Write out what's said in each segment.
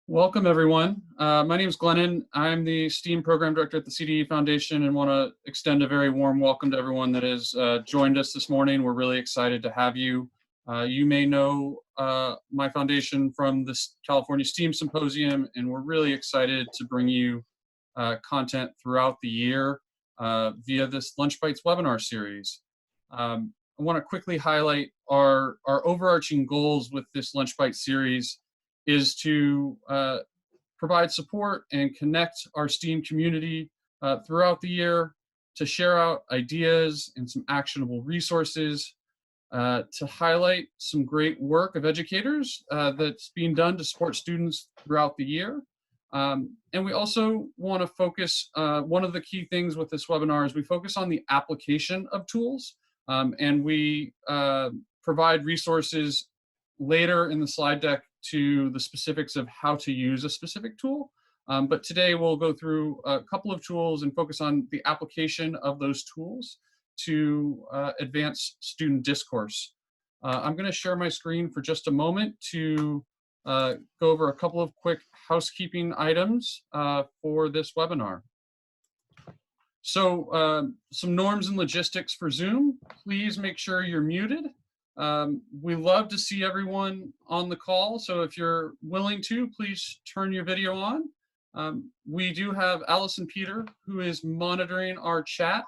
Welcome, everyone. My name is Glennon. I'm the STEAM Program Director at the CDE Foundation and want to extend a very warm welcome to everyone that has joined us this morning. We're really excited to have you. You may know my foundation from the California STEAM Symposium, and we're really excited to bring you content throughout the year via this Lunch Bites webinar series. I want to quickly highlight our overarching goals with this Lunch Bites series is to provide support and connect our STEAM community throughout the year, to share out ideas and some actionable resources, to highlight some great work of educators that's being done to support students throughout the year. And we also want to focus, one of the key things with this webinar is we focus on the application of tools, and we provide resources later in the slide deck to the specifics of how to use a specific tool. But today we'll go through a couple of tools and focus on the application of those tools to advance student discourse. I'm going to share my screen for just a moment to go over a couple of quick housekeeping items for this webinar. So some norms and logistics for Zoom. Please make sure you're muted. We love to see everyone on the call, so if you're willing to, please turn your video on. We do have Allison Peter, who is monitoring our chat,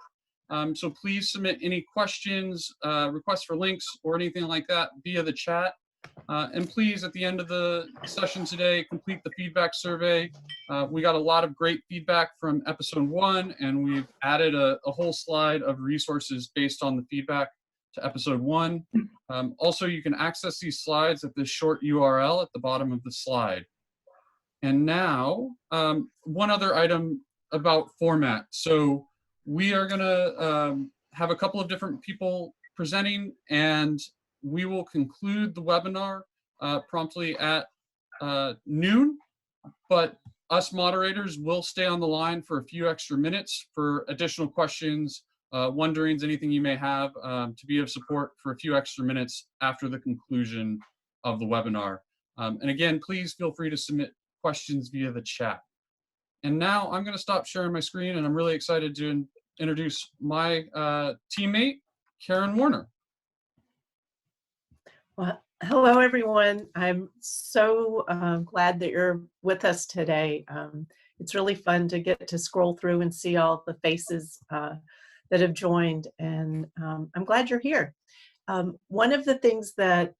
so please submit any questions, requests for links, or anything like that via the chat. And please, at the end of the session today, complete the feedback survey. We got a lot of great feedback from episode 1, and we've added a whole slide of resources based on the feedback to episode 1. Also, you can access these slides at this short URL at the bottom of the slide. And now, one other item about format. So we are going to have a couple of different people presenting, and we will conclude the webinar promptly at noon, but us moderators will stay on the line for a few extra minutes for additional questions, wonderings, anything you may have, to be of support for a few extra minutes after the conclusion of the webinar. And again, please feel free to submit questions via the chat. And now I'm going to stop sharing my screen, and I'm really excited to introduce my teammate, Karen Warner. Well, hello, everyone. I'm so glad that you're with us today. It's really fun to get to scroll through and see all the faces that have joined, and I'm glad you're here. One of the things that,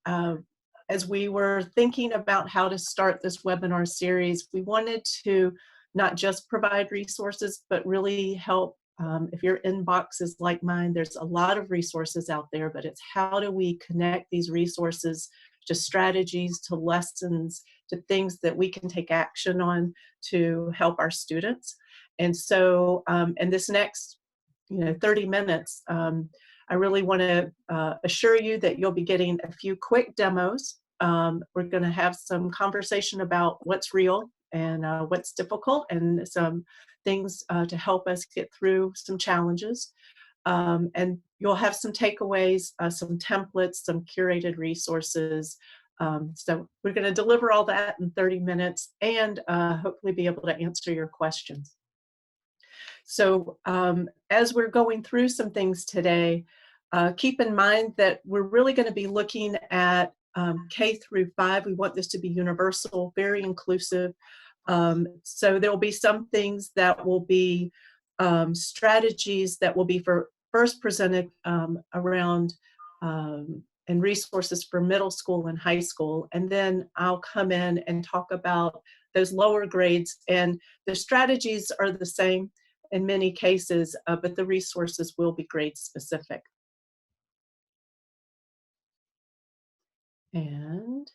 as we were thinking about how to start this webinar series, we wanted to not just provide resources, but really help. If your inbox is like mine, there's a lot of resources out there, but it's how do we connect these resources to strategies, to lessons, to things that we can take action on to help our students. And so in this next 30 minutes, I really want to assure you that you'll be getting a few quick demos. We're going to have some conversation about what's real and what's difficult, and some things to help us get through some challenges. And you'll have some takeaways, some templates, some curated resources. So we're going to deliver all that in 30 minutes and hopefully be able to answer your questions. So as we're going through some things today, keep in mind that we're really going to be looking at K through 5. We want this to be universal, very inclusive. So there will be some things that will be strategies that will be first presented around and resources for middle school and high school. And then I'll come in and talk about those lower grades. And the strategies are the same in many cases, but the resources will be grade specific. And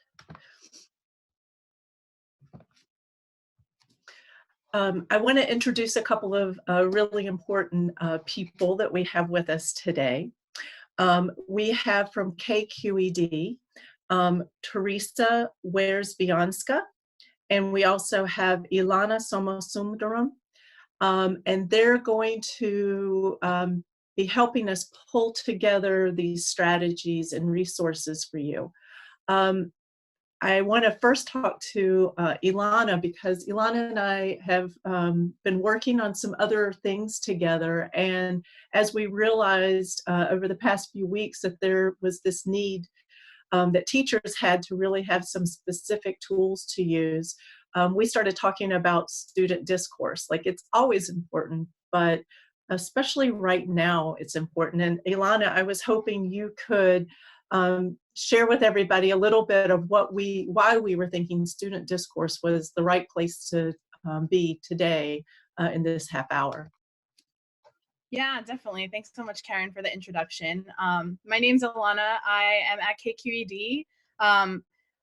I want to introduce a couple of really important people that we have with us today. We have from KQED, Teresa Wears-Bianska, and we also have Ilana Somosundaram, and they're going to be helping us pull together these strategies and resources for you. I want to first talk to Ilana, because Ilana and I have been working on some other things together. And as we realized over the past few weeks that there was this need that teachers had to really have some specific tools to use, we started talking about student discourse. Like, it's always important, but especially right now, it's important. And Ilana, I was hoping you could share with everybody a little bit of why we were thinking student discourse was the right place to be today in this half hour. Yeah, definitely. Thanks so much, Karen, for the introduction. My name's Alana. I am at KQED.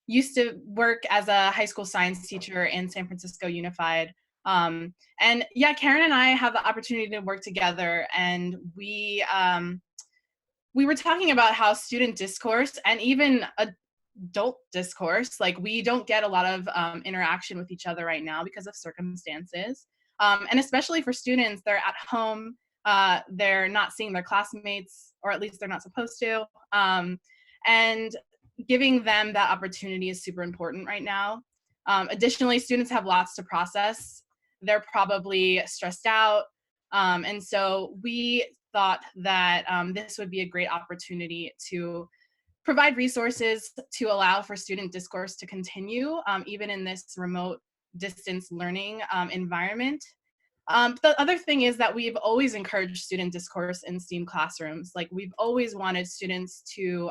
Used to work as a high school science teacher in San Francisco Unified. And yeah, Karen and I have the opportunity to work together, and we were talking about how student discourse and even adult discourse, like, we don't get a lot of interaction with each other right now because of circumstances. And especially for students, they're at home, they're not seeing their classmates, or at least they're not supposed to. And giving them that opportunity is super important right now. Additionally, students have lots to process. They're probably stressed out. And so we thought that this would be a great opportunity to provide resources to allow for student discourse to continue, even in this remote distance learning environment. The other thing is that we've always encouraged student discourse in STEAM classrooms. Like, we've always wanted students to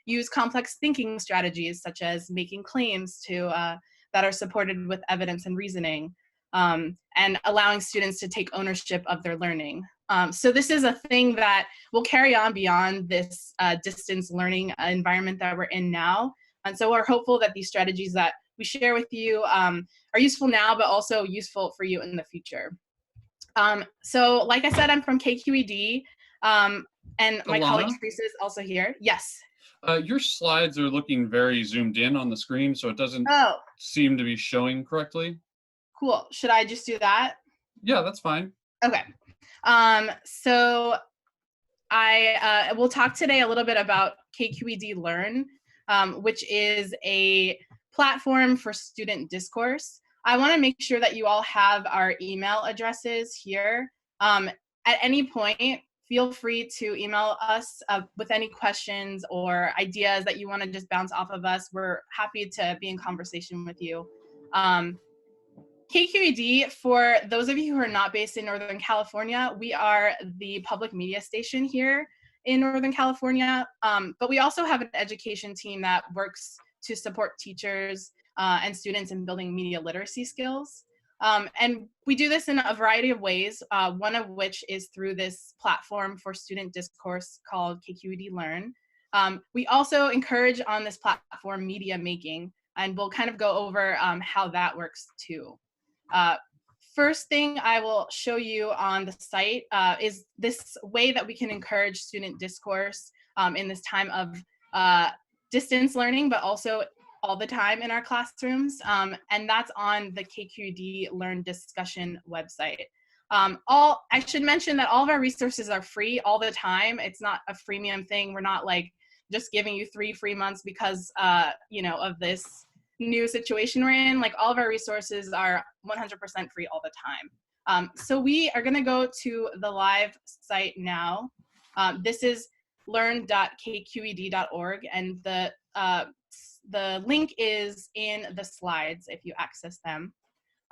use complex thinking strategies, such as making claims that are supported with evidence and reasoning, and allowing students to take ownership of their learning. So this is a thing that will carry on beyond this distance learning environment that we're in now. And so we're hopeful that these strategies that we share with you are useful now, but also useful for you in the future. So like I said, I'm from KQED, and my colleague Teresa is also here. Yes. Your slides are looking very zoomed in on the screen, so it doesn't seem to be showing correctly. Cool. Should I just do that? Yeah, that's fine. Okay. So I will talk today a little bit about KQED Learn, which is a platform for student discourse. I want to make sure that you all have our email addresses here. At any point, feel free to email us with any questions or ideas that you want to just bounce off of us. We're happy to be in conversation with you. KQED, for those of you who are not based in Northern California, we are the public media station here in Northern California, but we also have an education team that works to support teachers and students in building media literacy skills. And we do this in a variety of ways, one of which is through this platform for student discourse called KQED Learn. We also encourage on this platform media making, and we'll kind of go over how that works too. First thing I will show you on the site is this way that we can encourage student discourse in this time of distance learning, but also all the time in our classrooms. And that's on the KQED Learn discussion website. I should mention that all of our resources are free all the time. It's not a freemium thing. We're not like just giving you 3 free months because of this new situation we're in. Like, all of our resources are 100% free all the time. So we are going to go to the live site now. This is learn.kqed.org, and the link is in the slides if you access them.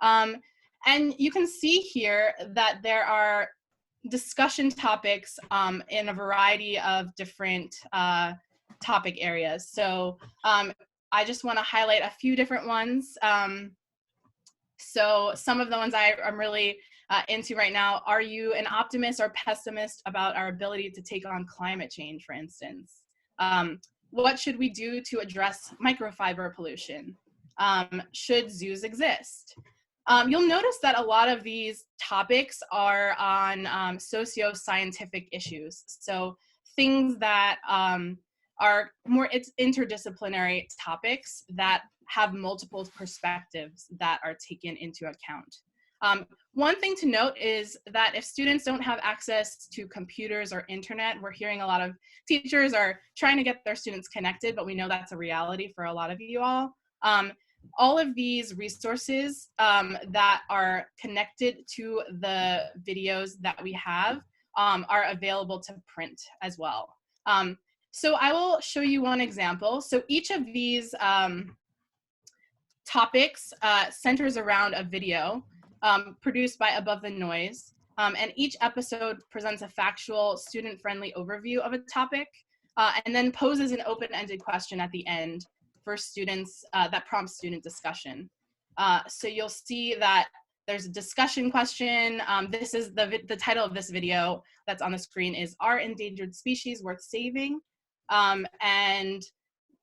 And you can see here that there are discussion topics in a variety of different topic areas. So I just want to highlight a few different ones. So some of the ones I'm really into right now: are you an optimist or pessimist about our ability to take on climate change, for instance? What should we do to address microfiber pollution? Should zoos exist? You'll notice that a lot of these topics are on socio-scientific issues. So things that are more interdisciplinary topics that have multiple perspectives that are taken into account. One thing to note is that if students don't have access to computers or internet, we're hearing a lot of teachers are trying to get their students connected, but we know that's a reality for a lot of you all. All of these resources that are connected to the videos that we have are available to print as well. So I will show you one example. So each of these topics centers around a video produced by Above the Noise. And each episode presents a factual, student-friendly overview of a topic, and then poses an open-ended question at the end for students that prompts student discussion. So you'll see that there's a discussion question. This is the title of this video that's on the screen is "Are Endangered Species Worth Saving?" And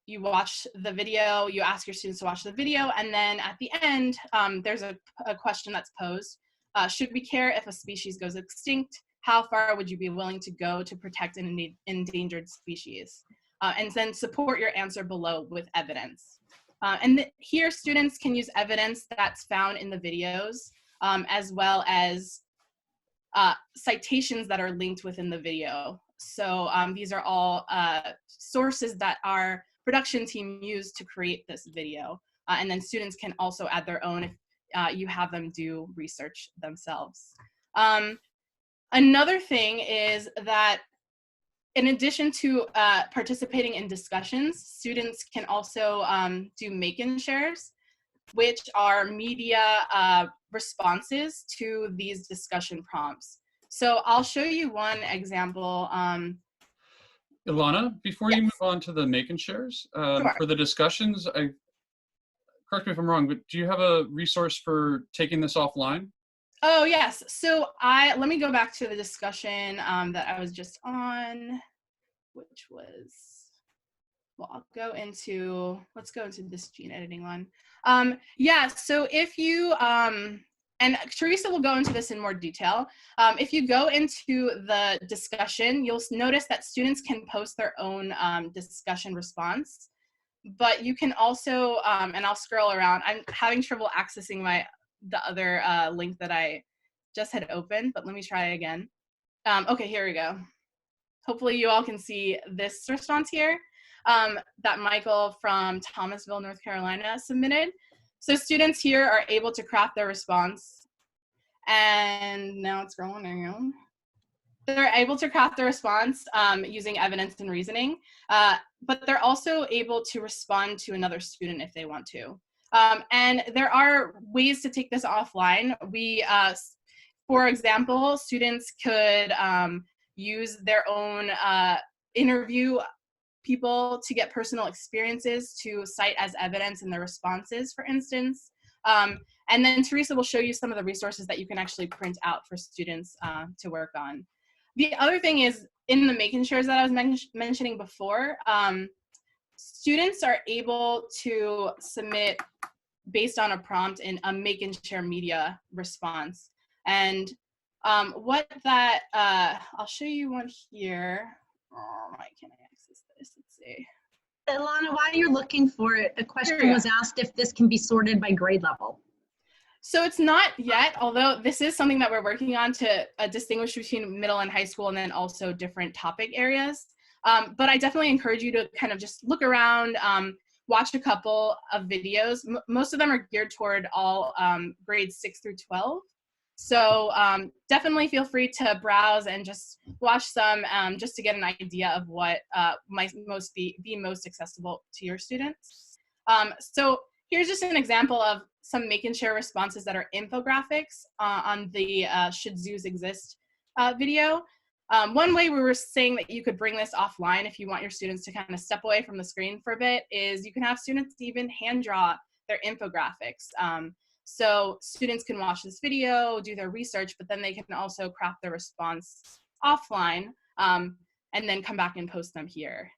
you watch the video, you ask your students to watch the video, and then at the end, there's a question that's posed. Should we care if a species goes extinct? How far would you be willing to go to protect an endangered species? And then support your answer below with evidence. Here, students can use evidence that's found in the videos, as well as citations that are linked within the video. So these are all sources that our production team used to create this video. And then students can also add their own if you have them do research themselves. Another thing is that in addition to participating in discussions, students can also do make-and-shares, which are media responses to these discussion prompts. So I'll show you one example. Ilana, before Yes. you move on to the make and shares, Sure. for the discussions, correct me if I'm wrong, but do you have a resource for taking this offline? Oh, yes. So let me go back to the discussion that I was just on, which was, well, let's go into this gene editing one. Yeah, so if you, and Teresa will go into this in more detail. If you go into the discussion, you'll notice that students can post their own discussion response, but you can also, and I'll scroll around, I'm having trouble accessing the other link that I just had opened, but let me try again. Okay, here we go. Hopefully you all can see this response here that Michael from Thomasville, North Carolina submitted. So students here are able to craft their response, and now it's scrolling down. They're able to craft their response using evidence and reasoning, but they're also able to respond to another student if they want to. And there are ways to take this offline. For example, students could use their own interview people to get personal experiences to cite as evidence in their responses, for instance. And then Teresa will show you some of the resources that you can actually print out for students to work on. The other thing is, in the make and shares that I was mentioning before, students are able to submit based on a prompt in a make and share media response. And what that, I'll show you one here. Oh, why can't I access this? Let's see. Ilana, while you're looking for it, a question was asked if this can be sorted by grade level. So it's not yet, although this is something that we're working on to distinguish between middle and high school and then also different topic areas. But I definitely encourage you to kind of just look around, watch a couple of videos. Most of them are geared toward all grades 6 through 12. So definitely feel free to browse and just watch some just to get an idea of what might be most accessible to your students. So here's just an example of some make and share responses that are infographics on the Should Zoos Exist video. One way we were saying that you could bring this offline if you want your students to kind of step away from the screen for a bit is you can have students even hand draw their infographics. So students can watch this video, do their research, but then they can also craft their response offline and then come back and post them here.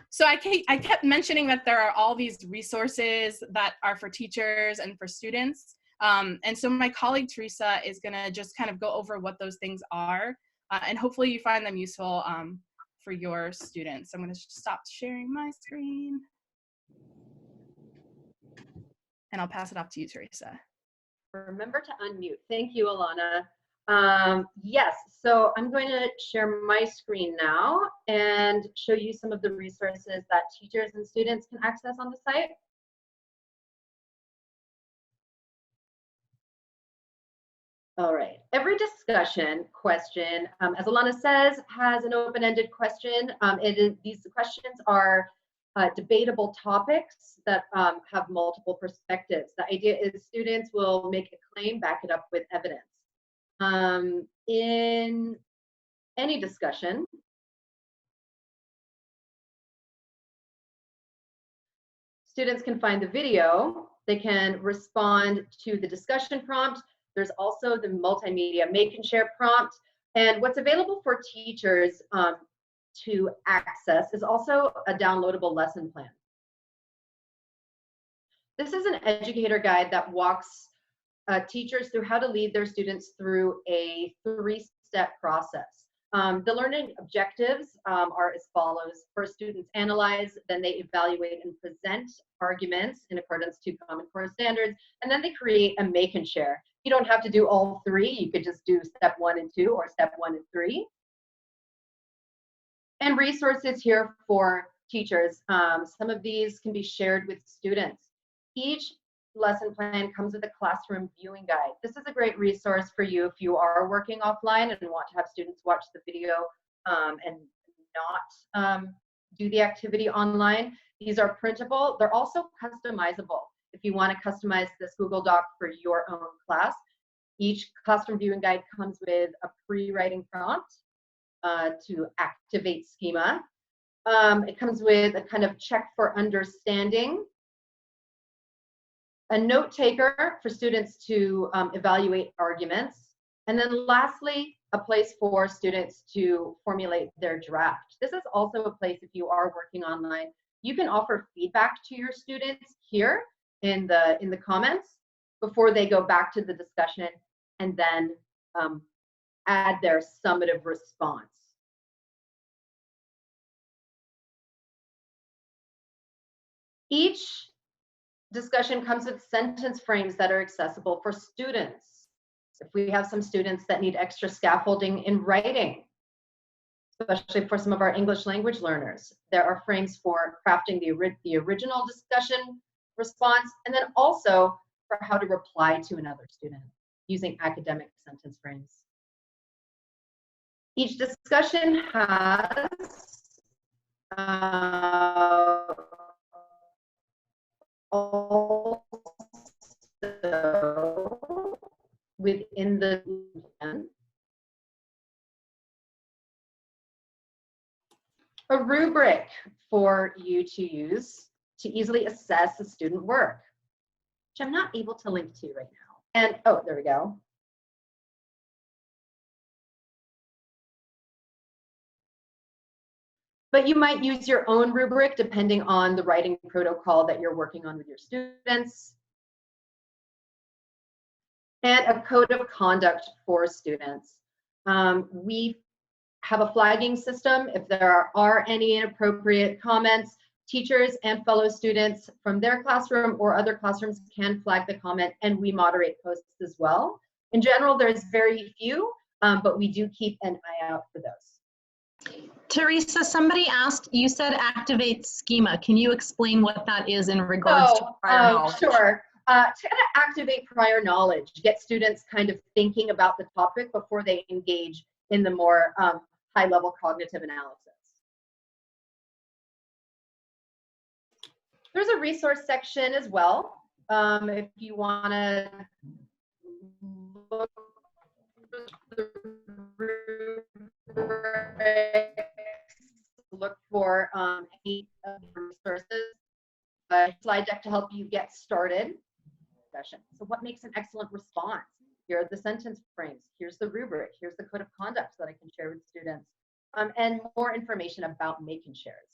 So I kept mentioning that there are all these resources that are for teachers and for students. And so my colleague Teresa is gonna just kind of go over what those things are. And hopefully you find them useful for your students. So I'm gonna stop sharing my screen. And I'll pass it off to you, Teresa. Remember to unmute. Thank you, Ilana. Yes, so I'm going to share my screen now and show you some of the resources that teachers and students can access on the site. All right. Every discussion question, as Alana says, has an open-ended question. These questions are debatable topics that have multiple perspectives. The idea is students will make a claim, back it up with evidence. In any discussion, students can find the video, they can respond to the discussion prompt. There's also the multimedia make and share prompt. And what's available for teachers to access is also a downloadable lesson plan. This is an educator guide that walks teachers through how to lead their students through a 3-step process. The learning objectives are as follows. First, students analyze, then they evaluate and present arguments in accordance to Common Core standards, and then they create a make and share. You don't have to do all 3. You could just do step 1 and 2 or step 1 and 3. And resources here for teachers. Some of these can be shared with students. Each lesson plan comes with a classroom viewing guide. This is a great resource for you if you are working offline and want to have students watch the video and not do the activity online. These are printable. They're also customizable. If you want to customize this Google Doc for your own class, each classroom viewing guide comes with a pre-writing prompt to activate schema. It comes with a kind of check for understanding, a note taker for students to evaluate arguments, and then lastly, a place for students to formulate their draft. This is also a place, if you are working online, you can offer feedback to your students here in the comments before they go back to the discussion, and then add their summative response. Each discussion comes with sentence frames that are accessible for students. If we have some students that need extra scaffolding in writing, especially for some of our English language learners, there are frames for crafting the original discussion response, and then also for how to reply to another student using academic sentence frames. Each discussion has also within the plan a rubric for you to use to easily assess the student work, which I'm not able to link to right now. And oh, there we go. But you might use your own rubric depending on the writing protocol that you're working on with your students. And a code of conduct for students. We have a flagging system. If there are any inappropriate comments, teachers and fellow students from their classroom or other classrooms can flag the comment, and we moderate posts as well. In general, there's very few, but we do keep an eye out for those. Teresa, somebody asked, you said activate schema. Can you explain what that is in regards to prior knowledge? Sure. To kind of activate prior knowledge, get students kind of thinking about the topic before they engage in the more high-level cognitive analysis. There's a resource section as well. If you want to look for any of the resources, a slide deck to help you get started. So what makes an excellent response? Here are the sentence frames. Here's the rubric. Here's the code of conduct that I can share with students, and more information about make and shares.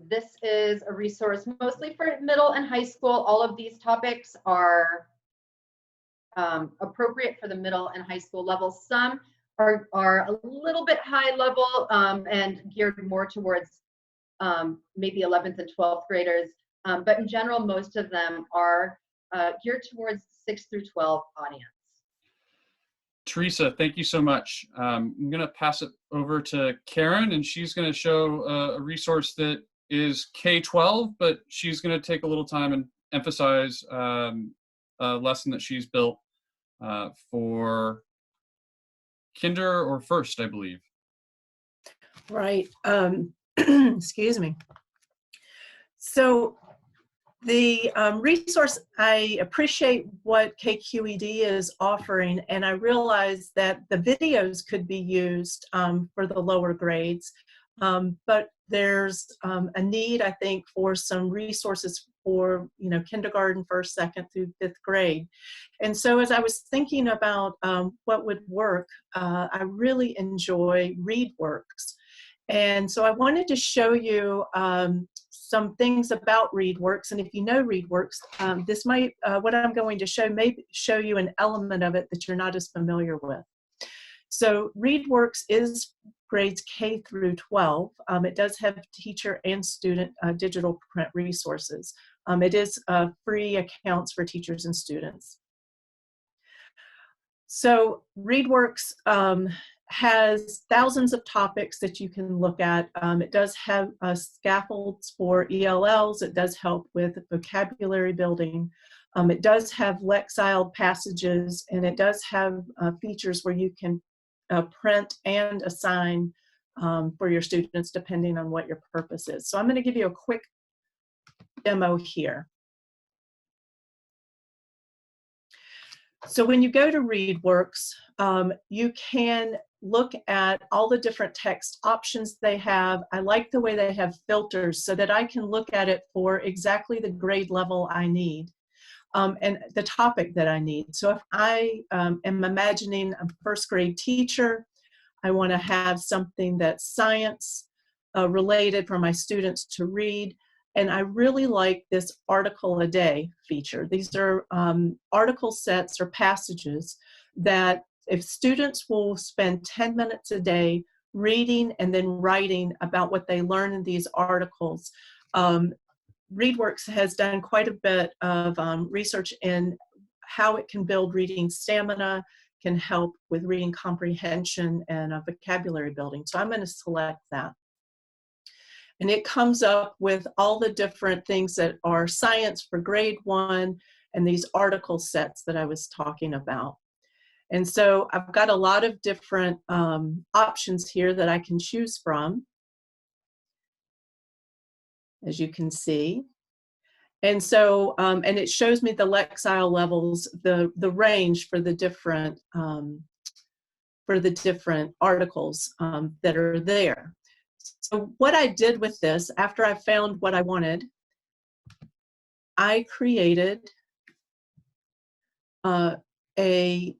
This is a resource mostly for middle and high school. All of these topics are appropriate for the middle and high school levels. Some are a little bit high level and geared more towards maybe 11th and 12th graders. But in general, most of them are geared towards 6 through 12 audience. Teresa, thank you so much. I'm going to pass it over to Karen, and she's going to show a resource that is K-12, but she's going to take a little time and emphasize a lesson that she's built for kinder or first, I believe. Right. Excuse me. So the resource, I appreciate what KQED is offering, and I realize that the videos could be used for the lower grades, but there's a need, I think, for some resources for, you know, kindergarten, first, second through fifth grade. And so as I was thinking about what would work, I really enjoy ReadWorks. And so I wanted to show you some things about ReadWorks. And if you know ReadWorks, this might, what I'm going to show may show you an element of it that you're not as familiar with. So ReadWorks is grades K through 12. It does have teacher and student digital print resources. It is free accounts for teachers and students. So ReadWorks has thousands of topics that you can look at. It does have scaffolds for ELLs. It does help with vocabulary building. It does have Lexiled passages, and it does have features where you can print and assign for your students depending on what your purpose is. So I'm going to give you a quick demo here. So when you go to ReadWorks, you can look at all the different text options they have. I like the way they have filters so that I can look at it for exactly the grade level I need and the topic that I need. So if I am imagining a first grade teacher, I want to have something that's science related for my students to read. And I really like this article a day feature. These are article sets or passages that if students will spend 10 minutes a day reading and then writing about what they learn in these articles. ReadWorks has done quite a bit of research in how it can build reading stamina, can help with reading comprehension and vocabulary building. So I'm going to select that. And it comes up with all the different things that are science for grade 1 and these article sets that I was talking about. And so I've got a lot of different options here that I can choose from, as you can see. And so, and it shows me the Lexile levels, the range for the different articles that are there. So what I did with this, after I found what I wanted, I created a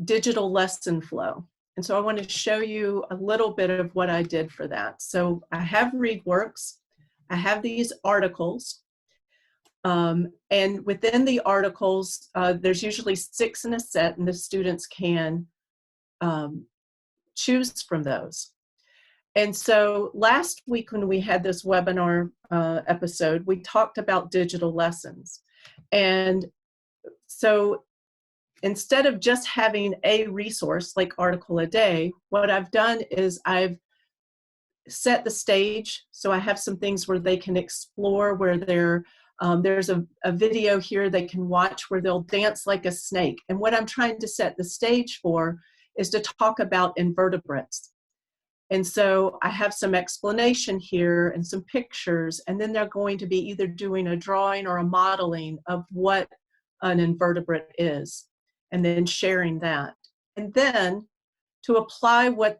digital lesson flow. And so I want to show you a little bit of what I did for that. So I have ReadWorks, I have these articles, and within the articles, there's usually 6 in a set, and the students can choose from those. And so last week when we had this webinar episode, we talked about digital lessons. And so instead of just having a resource like Article a Day, what I've done is I've set the stage. So I have some things where they can explore, where there's a video here they can watch where they'll dance like a snake. And what I'm trying to set the stage for is to talk about invertebrates. And so I have some explanation here and some pictures, and then they're going to be either doing a drawing or a modeling of what an invertebrate is, and then sharing that. And then to apply what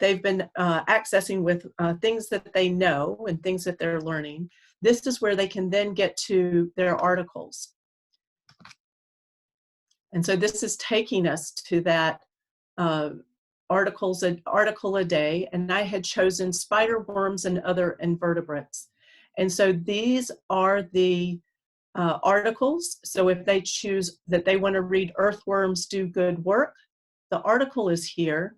they've been accessing with things that they know and things that they're learning, this is where they can then get to their articles. And so this is taking us to that article a day, and I had chosen spider worms and other invertebrates. And so these are the articles. So if they choose that they want to read earthworms do good work, the article is here,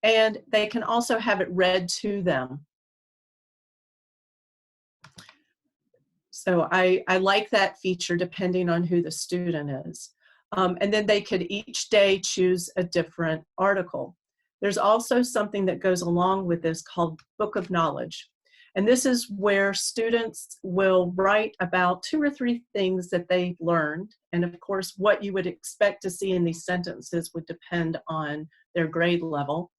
and they can also have it read to them. So I like that feature depending on who the student is. And then they could each day choose a different article. There's also something that goes along with this called Book of Knowledge. And this is where students will write about 2 or 3 things that they learned. And of course, what you would expect to see in these sentences would depend on their grade level.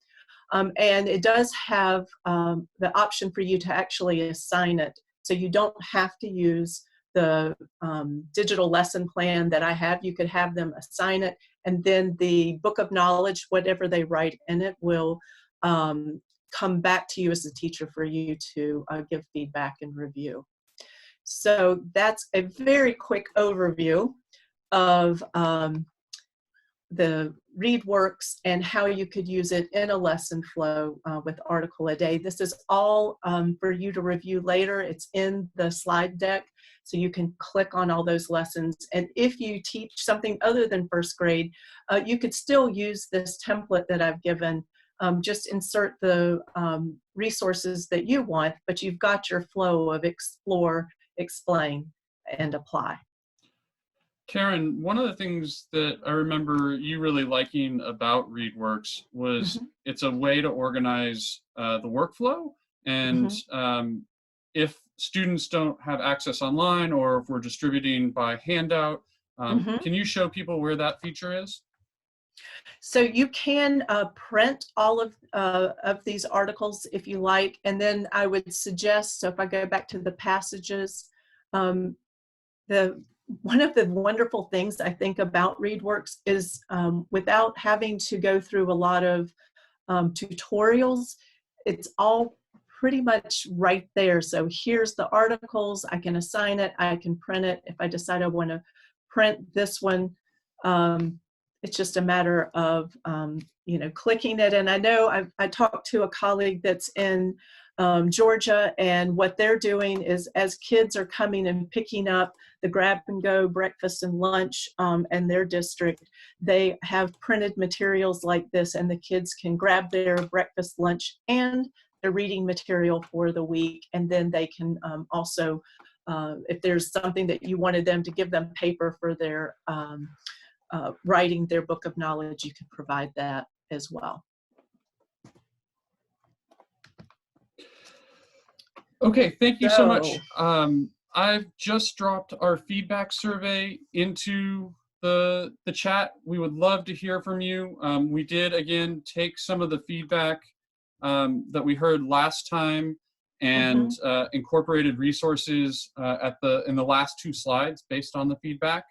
And it does have the option for you to actually assign it. So you don't have to use the digital lesson plan that I have. You could have them assign it, and then the book of knowledge, whatever they write in it, will come back to you as a teacher for you to give feedback and review. So that's a very quick overview of the ReadWorks and how you could use it in a lesson flow with article a day. This is all for you to review later. It's in the slide deck, so you can click on all those lessons. And if you teach something other than first grade, you could still use this template that I've given. Just insert the resources that you want, but you've got your flow of explore, explain, and apply. Karen, one of the things that I remember you really liking about ReadWorks was it's a way to organize the workflow. And if students don't have access online, or if we're distributing by handout, can you show people where that feature is? So you can print all of these articles if you like, and then I would suggest, so if I go back to the passages, one of the wonderful things I think about ReadWorks is without having to go through a lot of tutorials, it's all pretty much right there. So here's the articles, I can assign it, I can print it. If I decide I want to print this one, it's just a matter of clicking it. And I know I talked to a colleague that's in Georgia, and what they're doing is, as kids are coming and picking up the grab and go breakfast and lunch in their district, they have printed materials like this, and the kids can grab their breakfast, lunch, and their reading material for the week. And then they can also, if there's something that you wanted them to give them paper for their writing their book of knowledge, you can provide that as well. Okay, thank you so much. I've just dropped our feedback survey into the chat. We would love to hear from you. We did, again, take some of the feedback that we heard last time and incorporated resources in the last 2 slides based on the feedback.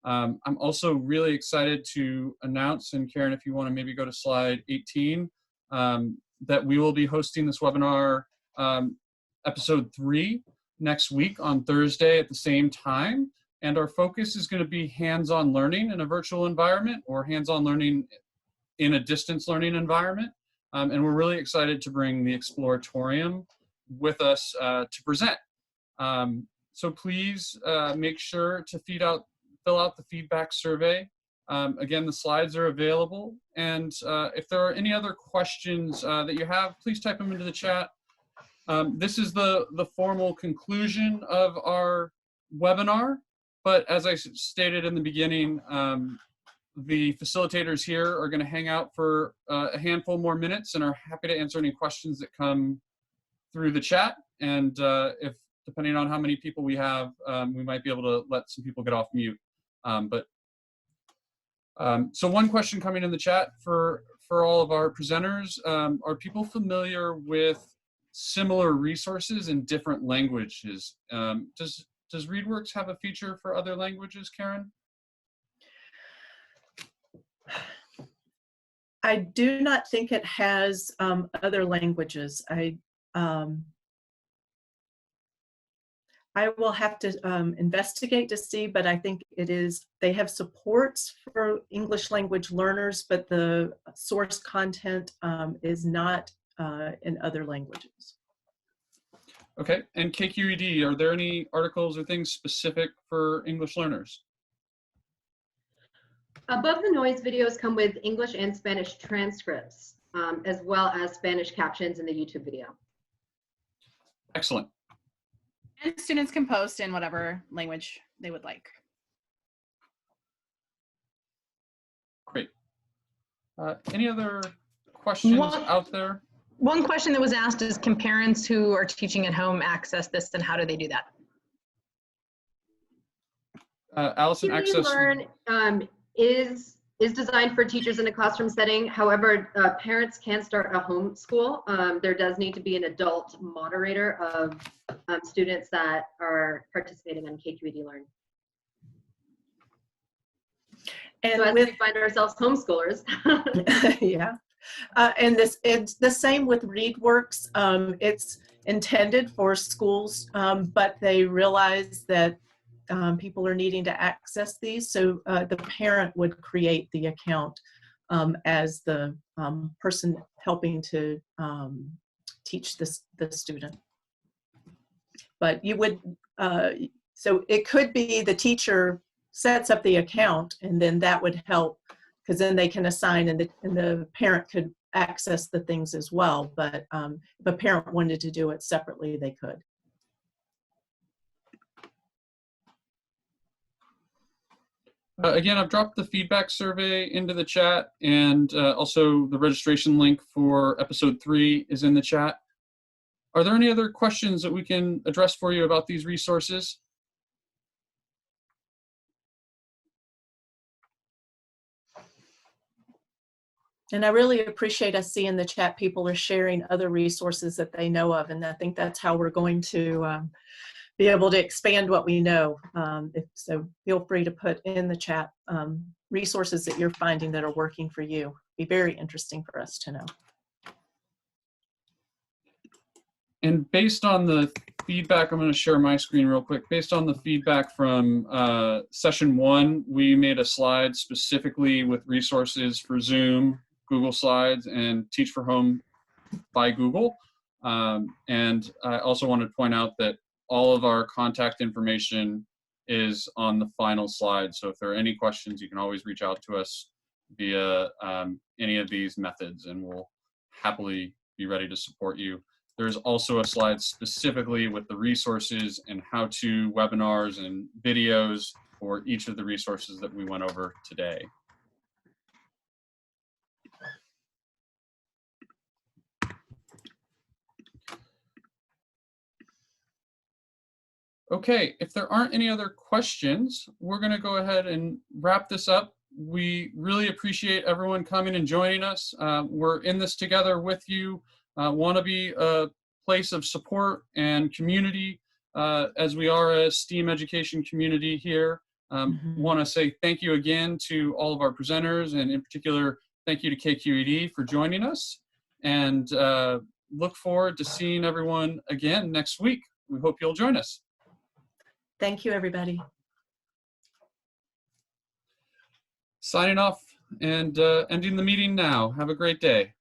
I'm also really excited to announce, and Karen, if you want to maybe go to slide 18, that we will be hosting this webinar episode 3 next week on Thursday at the same time. And our focus is going to be hands-on learning in a virtual environment, or hands-on learning in a distance learning environment. And we're really excited to bring the Exploratorium with us to present. So please make sure to fill out the feedback survey. Again, the slides are available. And if there are any other questions that you have, please type them into the chat. This is the formal conclusion of our webinar. But as I stated in the beginning, the facilitators here are going to hang out for a handful more minutes and are happy to answer any questions that come through the chat. And if depending on how many people we have, we might be able to let some people get off mute. So one question coming in the chat for all of our presenters, are people familiar with similar resources in different languages? Does ReadWorks have a feature for other languages, Karen? I do not think it has other languages. I will have to investigate to see, but I think they have supports for English language learners, but the source content is not in other languages. Okay, and KQED, are there any articles or things specific for English learners? Above the Noise videos come with English and Spanish transcripts, as well as Spanish captions in the YouTube video. Excellent. And students can post in whatever language they would like. Great. Any other questions out there? One question that was asked is, can parents who are teaching at home access this, and how do they do that? Allison, KQED access. Learn is designed for teachers in a classroom setting. However, parents can start a homeschool. There does need to be an adult moderator of students that are participating in KQED Learn. And so as we find ourselves homeschoolers. yeah. And it's the same with ReadWorks. It's intended for schools, but they realize that people are needing to access these. So the parent would create the account as the person helping to teach the student. But you would, so it could be the teacher sets up the account, and then that would help, because then they can assign, and the parent could access the things as well. But if a parent wanted to do it separately, they could. Again, I've dropped the feedback survey into the chat, and also the registration link for episode 3 is in the chat. Are there any other questions that we can address for you about these resources? And I really appreciate us seeing the chat. People are sharing other resources that they know of, and I think that's how we're going to be able to expand what we know. So feel free to put in the chat resources that you're finding that are working for you. Be very interesting for us to know. And based on the feedback, I'm going to share my screen real quick. Based on the feedback from session 1, we made a slide specifically with resources for Zoom, Google Slides, and Teach for Home by Google. And I also want to point out that all of our contact information is on the final slide. So if there are any questions, you can always reach out to us via any of these methods, and we'll happily be ready to support you. There's also a slide specifically with the resources and how-to webinars and videos for each of the resources that we went over today. Okay, if there aren't any other questions, we're going to go ahead and wrap this up. We really appreciate everyone coming and joining us. We're in this together with you. Want to be a place of support and community as we are a STEAM education community here. Want to say thank you again to all of our presenters, and in particular, thank you to KQED for joining us, and look forward to seeing everyone again next week. We hope you'll join us. Thank you, everybody. Signing off and ending the meeting now. Have a great day.